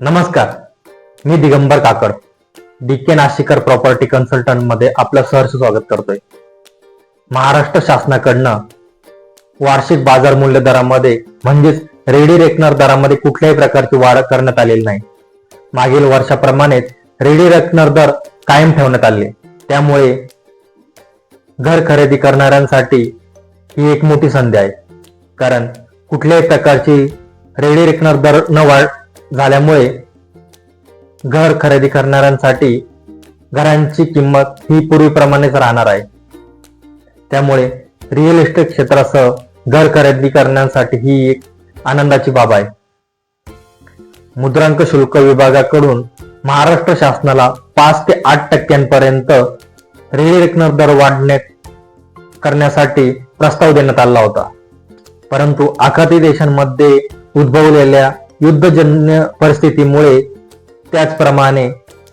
नमस्कार, मी दिगंबर काकड, DK नाशिकर property consultant मध्ये आपलं सहर्ष स्वागत करतोय. महाराष्ट्र शासनाकडनं वार्षिक बाजार मूल्य दरामध्ये म्हणजेच रेडी रेकनर दरामध्ये कुठल्याही प्रकारची वाढ करण्यात आलेली नाही. मागील वर्षाप्रमाणेच रेडी रेकनर दर कायम ठेवण्यात आले. त्यामुळे घर खरेदी करणाऱ्यांसाठी ही एक मोठी संधी आहे. कारण कुठल्याही प्रकारची रेडी रेकनर दर न वाढ झाल्यामुळे घर खरेदी करणाऱ्यांसाठी घरांची किंमत ही पूर्वीप्रमाणेच राहणार आहे. त्यामुळे रिअल इस्टेट क्षेत्रासह घर खरेदी करण्यासाठी ही एक आनंदाची बाब आहे. मुद्रांक शुल्क विभागाकडून महाराष्ट्र शासनाला 5 ते 8% रेडी रेकनर दर करण्यासाठी प्रस्ताव देण्यात आला होता. परंतु आखाती देशांमध्ये उद्भवलेल्या युद्धजन्य परिस्थितीमुळे त्याचप्रमाणे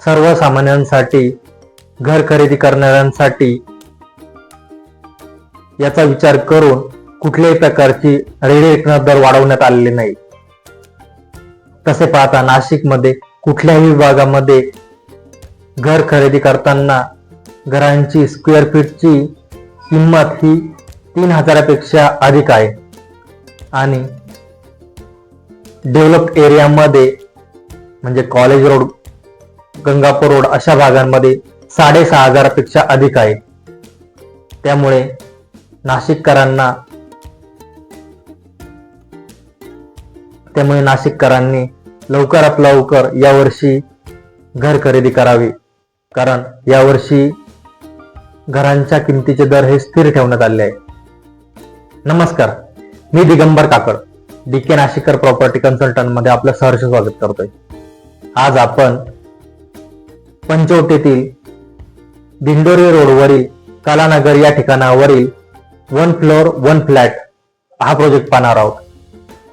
सर्वसामान्यांसाठी घर खरेदी करणाऱ्यांसाठी याचा विचार करून कुठल्याही प्रकारची रेडी रेकनर दर वाढवण्यात आलेले नाही. तसे पाहता नाशिकमध्ये कुठल्याही विभागामध्ये घर खरेदी करताना घरांची स्क्वेअर फीटची किंमत ही 3,000पेक्षा अधिक आहे आणि डेव्हलप्ड एरियामध्ये म्हणजे कॉलेज रोड, गंगापूर रोड अशा भागांमध्ये 6,500पेक्षा अधिक आहे. त्यामुळे नाशिककरांनी लवकरात लवकर यावर्षी घर खरेदी करावी. कारण यावर्षी घरांच्या किमतीचे दर हे स्थिर ठेवण्यात आले आहे. नमस्कार, मी दिगंबर काकड, डीके नाशिकर प्रॉपर्टी कन्सल्टंट मध्ये आपलं सहर्ष स्वागत करतोय. आज आपण पंचवटीतील दिंडोरी रोडवरील कलानगर या ठिकाणावरील 1 फ्लोअर 1 फ्लॅट हा प्रोजेक्ट पाहणार आहोत.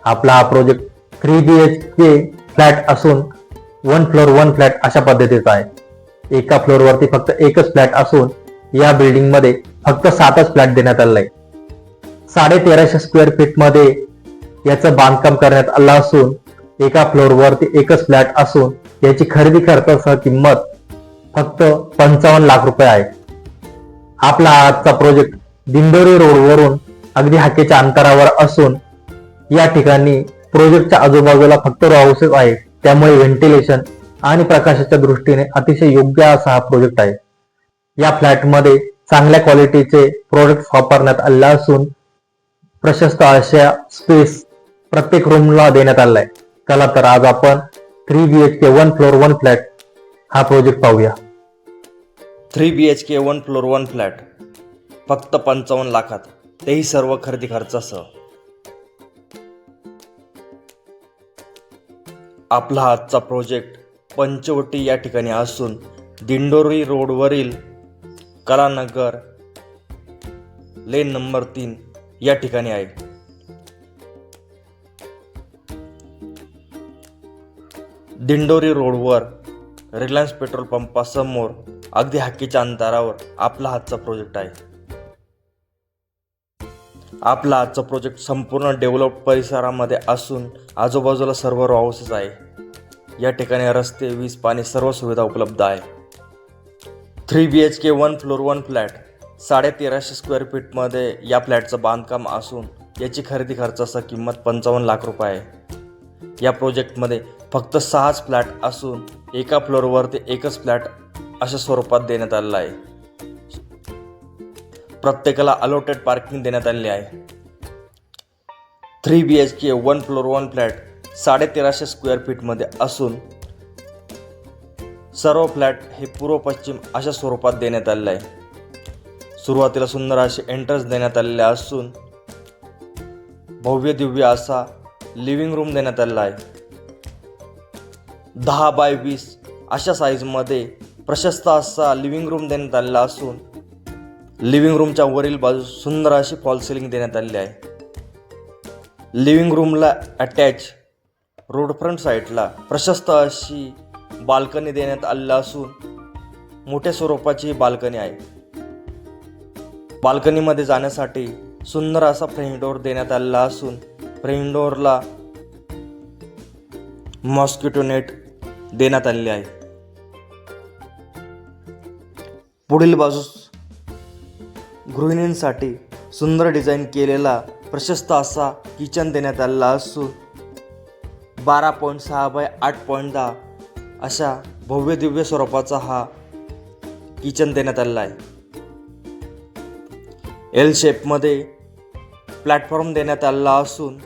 आपला हा प्रोजेक्ट 3 BHK फ्लॅट असून 1 फ्लोअर 1 फ्लॅट अशा पद्धतीचा आहे. एका फ्लोअरवरती फक्त एकच फ्लॅट असून या बिल्डिंग मध्ये फक्त 7च फ्लॅट देण्यात आले आहे. 1350 स्क्वेअर फीट मध्ये याचं बांधकाम करण्यात आलं असून एका फ्लोअरवरती एकच फ्लॅट असून याची खरेदी खर्चासह किंमत फक्त 55 लाख रुपये आहे. आपला आजचा प्रोजेक्ट दिंडोरी रोडवरून अगदी हाकेच्या अंतरावर असून या ठिकाणी प्रोजेक्टच्या आजूबाजूला फक्त रो हाऊसेस आहेत. त्यामुळे व्हेंटिलेशन आणि प्रकाशाच्या दृष्टीने अतिशय योग्य असा हा प्रोजेक्ट आहे. या फ्लॅटमध्ये चांगल्या क्वालिटीचे प्रोडक्ट्स वापरण्यात आले असून प्रशस्त अशा स्पेस प्रत्येक रूमला देण्यात आलाय. चला तर आज आपण 3 BHK 1 फ्लोअर 1 फ्लॅट हा प्रोजेक्ट पाहूया. 3 BHK 1 फ्लोअर 1 फ्लॅट फक्त 55 लाखात, तेही सर्व खरेदी खर्चासह. आपला आजचा प्रोजेक्ट पंचवटी या ठिकाणी असून दिंडोरी रोडवरील कलानगर लेन नंबर 3 या ठिकाणी आहे. दिंडोरी रोडवर रिलायन्स पेट्रोल पंपासमोर अगदी हाकेच्या अंतरावर आपला आजचा प्रोजेक्ट आहे. आपला आजचा प्रोजेक्ट संपूर्ण डेव्हलप्ड परिसरामध्ये असून आजूबाजूला सर्व रो हाऊसेस आहे. या ठिकाणी रस्ते, वीज, पाणी सर्व सुविधा उपलब्ध आहे. 3 BHK 1 फ्लोअर 1 फ्लॅट 1350 स्क्वेअर फीटमध्ये या फ्लॅटचं बांधकाम असून याची खरेदी खर्चासह किंमत 55 लाख रुपये आहे. या प्रोजेक्टमध्ये फक्त 6च फ्लॅट असून एका फ्लोअरवरती एकच फ्लॅट अशा स्वरूपात देण्यात आलेला आहे. प्रत्येकाला अलॉटेड पार्किंग देण्यात आलेली आहे. 3 BHK 1 फ्लोअर 1 फ्लॅट 1350 स्क्वेअर फीटमध्ये असून सर्व फ्लॅट हे पूर्व पश्चिम अशा स्वरूपात देण्यात आलेले आहे. सुरुवातीला सुंदर असे एंट्रन्स देण्यात आलेले असून भव्य दिव्य असा लिव्हिंग रूम देण्यात आलेला आहे. 10 बाय 20 अशा साईजमध्ये प्रशस्त असा लिव्हिंग रूम देण्यात आलेला असून लिव्हिंग रूमच्या वरील बाजूस सुंदर अशी फॉल सिलिंग देण्यात आलेली आहे. लिव्हिंग रूमला अटॅच रोड फ्रंट साईडला प्रशस्त अशी बाल्कनी देण्यात आलेली असून मोठ्या स्वरूपाची बाल्कनी आहे. बाल्कनीमध्ये जाण्यासाठी सुंदर असा फ्रेंच डोअर देण्यात आलेला असून फ्रेंच डोअरला मॉस्किटो नेट देण्यात आलेले आहे. पुढील बाजूस गृहिणींसाठी सुंदर डिझाईन केलेला प्रशस्त असा किचन देण्यात आलेला असून 12.6 बाय 8.10 अशा भव्य दिव्य स्वरूपाचा हा किचन देण्यात आलेला आहे. एल शेपमध्ये प्लॅटफॉर्म देण्यात आलेला असून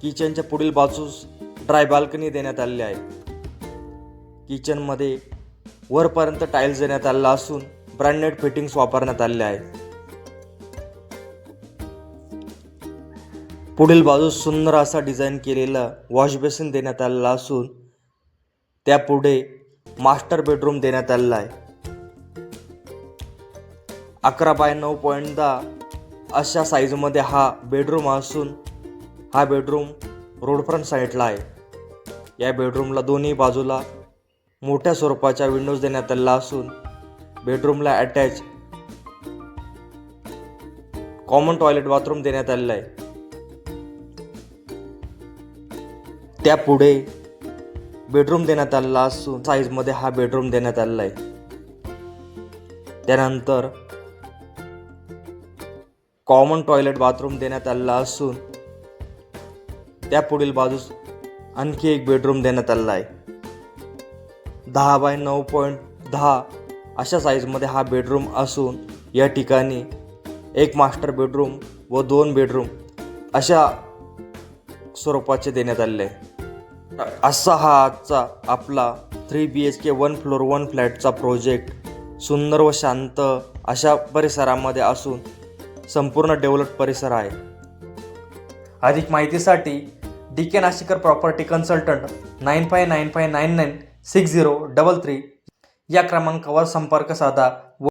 किचनच्या पुढील बाजूस ड्राय बाल्कनी देण्यात आलेली आहे. किचनमध्ये वरपर्यंत टाईल्स देण्यात आलेला असून ब्रँडेड फिटिंग्स वापरण्यात आलेले आहे. पुढील बाजूस सुंदर असा डिझाईन केलेला वॉश बेसिन देण्यात आलेला असून त्यापुढे मास्टर बेडरूम देण्यात आलेला आहे. 11 बाय 9.10 अशा साईजमध्ये हा बेडरूम असून हा बेडरूम रोडफ्रंट साईडला आहे. या बेडरूमला दोन्ही बाजूला मोठ्या स्वरूपाच्या विंडोज देण्यात आलेला असून बेडरूमला अटॅच कॉमन टॉयलेट बाथरूम देण्यात आलेला आहे. त्यापुढे बेडरूम देण्यात आलेला असून साईजमध्ये हा बेडरूम देण्यात आलेला आहे. त्यानंतर कॉमन टॉयलेट बाथरूम देण्यात आलेला असून त्या पुढील बाजूस आणखी एक बेडरूम देण्यात आलेला आहे. 10 बाय 9.10 अशा साईजमध्ये हा बेडरूम असून या ठिकाणी एक मास्टर बेडरूम व 2 बेडरूम अशा स्वरूपाचे देण्यात आलेले आहे. असा हा आजचा आपला 3 BHK 1 फ्लोअर 1 फ्लॅटचा प्रोजेक्ट सुंदर व शांत अशा परिसरामध्ये असून संपूर्ण डेव्हलप परिसर आहे. अधिक माहितीसाठी DK नाशिकर प्रॉपर्टी कन्सल्टंट 9595996033 या क्रमांकावर संपर्क साधा.